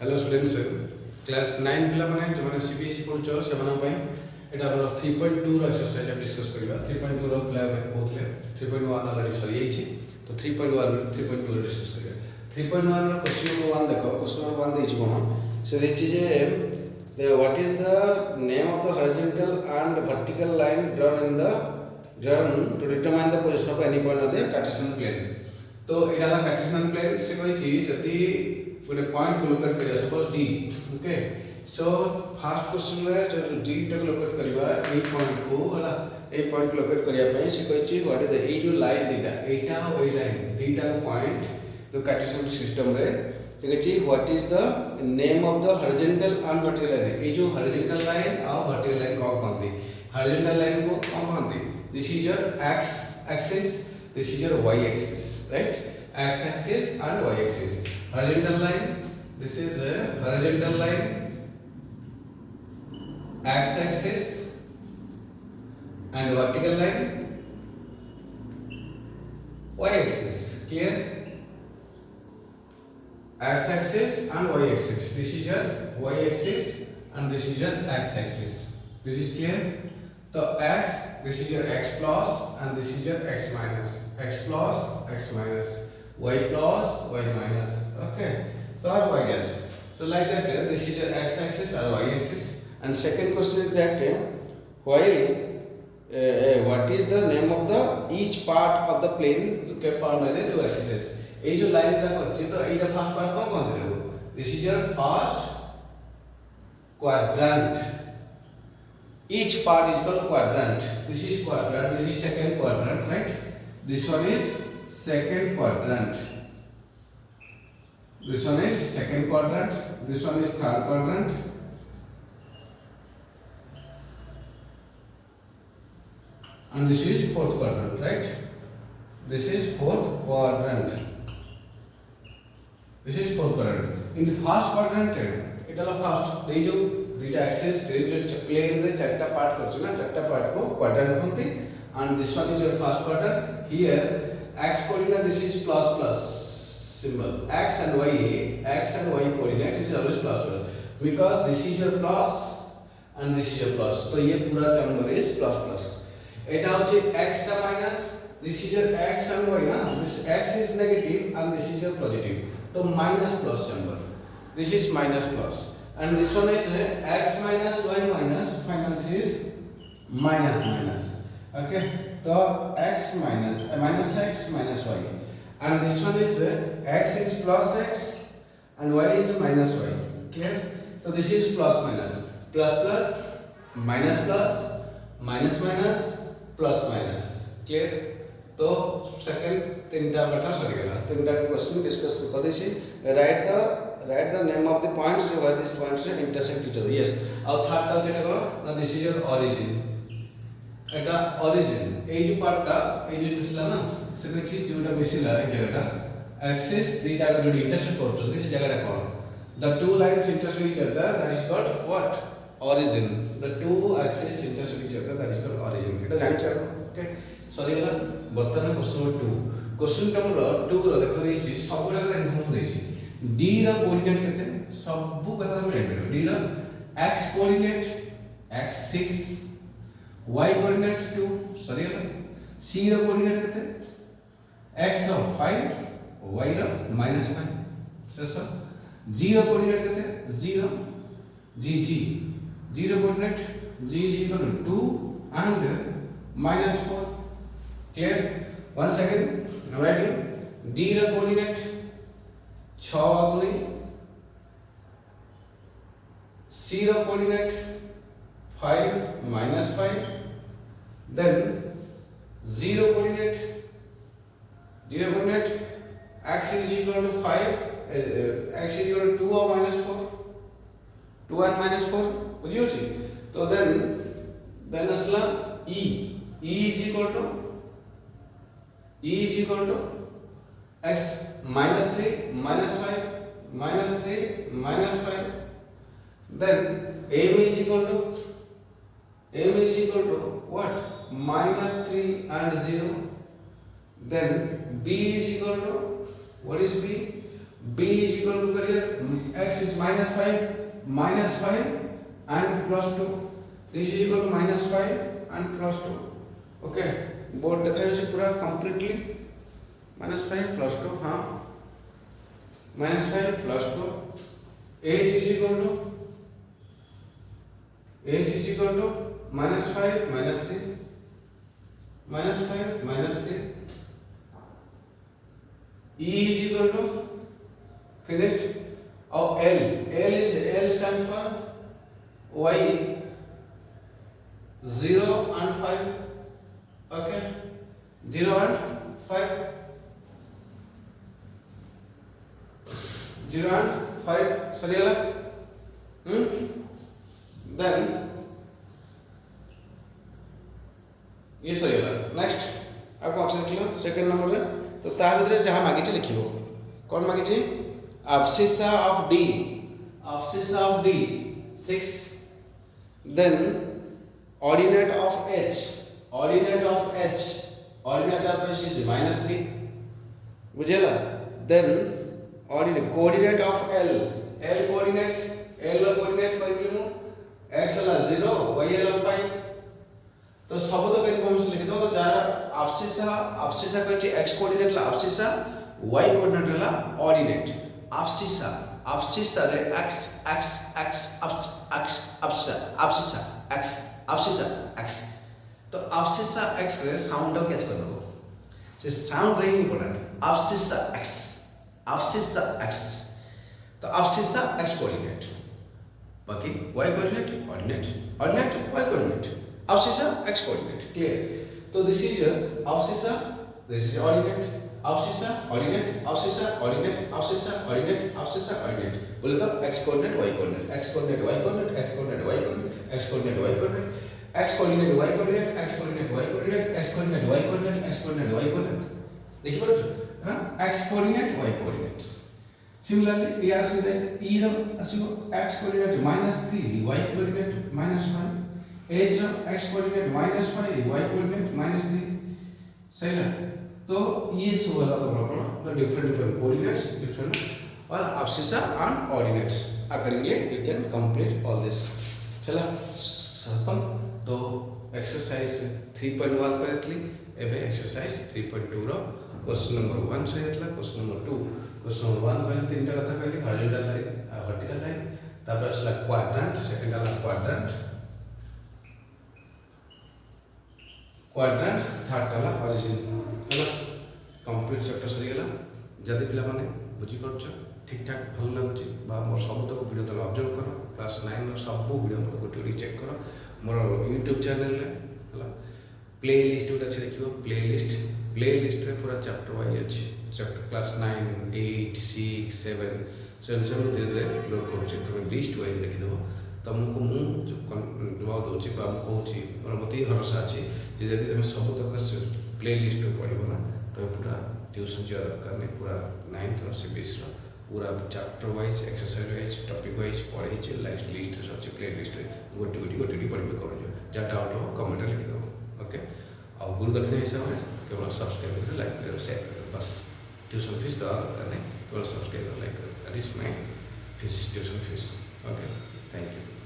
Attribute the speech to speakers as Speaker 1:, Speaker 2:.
Speaker 1: Hello students class 9 पिला माने जो माने सीबीएसई पढुछ सेमान पय एटा हमर 3.2 रो एक्सरसाइज हम डिस्कस करबा 3.2 रो पिला में बोथले 3.1 ऑलरेडी सरी आइछि तो 3.1 3.2 रो डिस्कस करबा 3.1 रो क्वेश्चन नंबर 1 देखो क्वेश्चन नंबर 1 देछि कोन से देछि जे what is the name of the horizontal and vertical line drawn to determine the position of any point of the Cartesian plane तो एटा ला Cartesian plane से कहिछि जति गोटे पॉइंट को लोकेट करिया suppose D okay so first question रे जो D टा locate करबा ए पॉइंट को हला ए पॉइंट लोकेट करिया पई से कहिछि व्हाट इज द ए जो लाइन दीटा एटा ओई लाइन दीटा पॉइंट जो कार्टेशियन सिस्टम रे से कहिछि what is the name of the horizontal and vertical line ए जो हॉरिजॉन्टल लाइन और वर्टिकल लाइन को कहंती हॉरिजॉन्टल लाइन को कहंती this is your x axis this is your y axis right x axis and y axis horizontal line this is a horizontal line x axis and vertical line y axis clear x axis and y axis this is your y axis and this is your x axis this is clear so x this is your x plus and this is your x minus x plus x minus y plus y minus okay so or y dash so like that this is your x axis or y axis and second question is that while what is the name of the each part of the plane kept formed by the two axes ए जो line का करछि तो एटा first part कोन कहते रहबो this is your first quadrant each part is called quadrant this is quadrant this is second quadrant right this one is second quadrant this one is second quadrant this one is third quadrant and this is fourth quadrant right this is fourth quadrant this is fourth quadrant in the first quadrant it is first ये जो दुईटा axis से जो plane रे चारटा part करछ ना चारटा part को quadrant कहते and this one is your first quadrant here x coordinate this is plus plus symbol x and y coordinate is always plus plus because this is your plus and this is your plus so ये पूरा chamber is plus plus eta hoche x ta minus this is your x and y na this x is negative and this is your positive so minus plus chamber this is minus plus and this one is x minus y minus final this is minus minus okay so x minus x minus y and this one is x is plus x and y is minus y clear so this is plus minus plus plus minus plus minus minus plus minus clear तो second तीनटा बटा सरी गला तीनटा question discuss कर दै छी write the name of the points where these points intersect each other yes और थर्ड टा जेटा को ना दिस इज योर origin এটা origin এই যে পার্টটা এই যে মিশলা না সেটা কি যেটা মিশলা এই জায়গাটা axis দুইটা যদি ইন্টারসেক্ট করছে সেই জায়গাটা কোন the two lines intersect each other that is called what origin the two axes intersect each other that is called origin এটা জানিছ ওকে সরি গলা বর্তমান क्वेश्चन नंबर 2 क्वेश्चन नंबर 2 रो দেখো দেইছি সবগুলা করে ইনফর্ম দেইছি d ର কোঅর্ডিনেট কেতে सब কথা আমি জানি d ର x coordinate x6 y coordinate 2 sorry c रो कोऑर्डिनेट केते x रो 5 y रो -5 शेष g रो कोऑर्डिनेट केते 0 g रो coordinate g is equal to 2 and -4 clear once again now writing d रो कोऑर्डिनेट 6 2 c रो coordinate 5 -5 then 0 coordinate x is equal to 5 x is equal to 2 or -4 2 and -4 बुझियो छी तो then असला e is equal to x -3 -5 -3 -5 then m is equal to what -3 and 0 then b is equal to what is b b is equal to करिए x is -5 and +2, this is equal to -5 and +2. Okay board देखा जाए पूरा completely -5 +2 हाँ -5 +2 h is equal to -5 -3 -5 -3 e is equal to finished और L stands for y 0 and 5. Okay, 0 and 5, 0 and 5 सरियाला then ये सरियाला next आप अच्छा लिखल सेकंड नंबर रे तो ता भीतर जहां मागी छी लिखिबो कोन मागी छी abscissa of d 6 then ordinate of h is -3 बुझेला then coordinate of L coordinate कहथिलु x La 0 y ला 5 तो सब तो इनफॉर्मेशन लिख दो तो जारा abscissa कहछि x कोऑर्डिनेट ला abscissa y कोऑर्डिनेट ला ऑर्डिनेट abscissa रे x तो abscissa x रे साउंड कैच कर दो जे sound very important abscissa x तो abscissa x कोऑर्डिनेट बाकी y coordinate ordinate y coordinate abscissa x coordinate clear तो this is abscissa this is ordinate abscissa ordinate बोले तो x coordinate y coordinate x coordinate y coordinate x coordinate y coordinate x coordinate y coordinate x coordinate y coordinate x coordinate y coordinate x coordinate y coordinate x coordinate y coordinate देखि पारछ हां x coordinate y coordinate similarly यार से e रो आसीबो x coordinate -3 y coordinate -5 h रो x coordinate -5 y coordinate -3 सही है तो ये सब वाला तो प्रॉब्लम डिफरेंट कोऑर्डिनेट्स डिफरेंट और abscissa and ordinates accordingly you can complete all this हैला सरपम तो एक्सरसाइज 3.1 करथली एबे एक्सरसाइज 3.2 रो क्वेश्चन नंबर 1 से हेतला क्वेश्चन नंबर 2 क्वेश्चन नंबर 1 कहली तीनटा कथा कहली हॉरिजॉन्टल लाइन वर्टिकल लाइन तापर असला क्वाड्रेंट सेकंड वाला क्वाड्रेंट थर्ड वाला ऑरिजिन हैला कंप्लीट चैप्टर सरी गेला जदी पिला माने बुझी परछ ठीक ठाक भल लागुची बा मोर सब तक वीडियो तक ऑब्जर्व करो क्लास 9 रो सब वीडियो मोर गोटे चेक करो मोर YouTube चैनल रे हला प्ले लिस्ट उटा छै देखियो प्ले लिस्ट रे पूरा चैप्टर वाइज अछि चैप्टर क्लास 9 8 6 7 सब धीरे धीरे लोड करू छै तो लिस्ट वाइज देखि देबो तुमको मु जवाब दोछि बा हम कहूछि और मते भरोसा अछि जे यदि तुम सब तक प्ले लिस्ट पढ़िबो ना तो पूरा ट्यूशन जा दरकार नहीं पूरा 9th और 20 रो पूरा chapter wise exercise wise topic wise पढ़े छै लिस्ट अछि प्ले लिस्ट गोटी पढ़बे करू जा डाउट हो कमेंट लिख दो ओके और गुरु दक्षिणा हिसाब से केवल सब्सक्राइब करो लाइक करो शेयर करो बस ट्यूशन फीस दवा दरकार नहीं केवल सब्सक्राइब करो लाइक करो that is my fees tuition fees okay thank you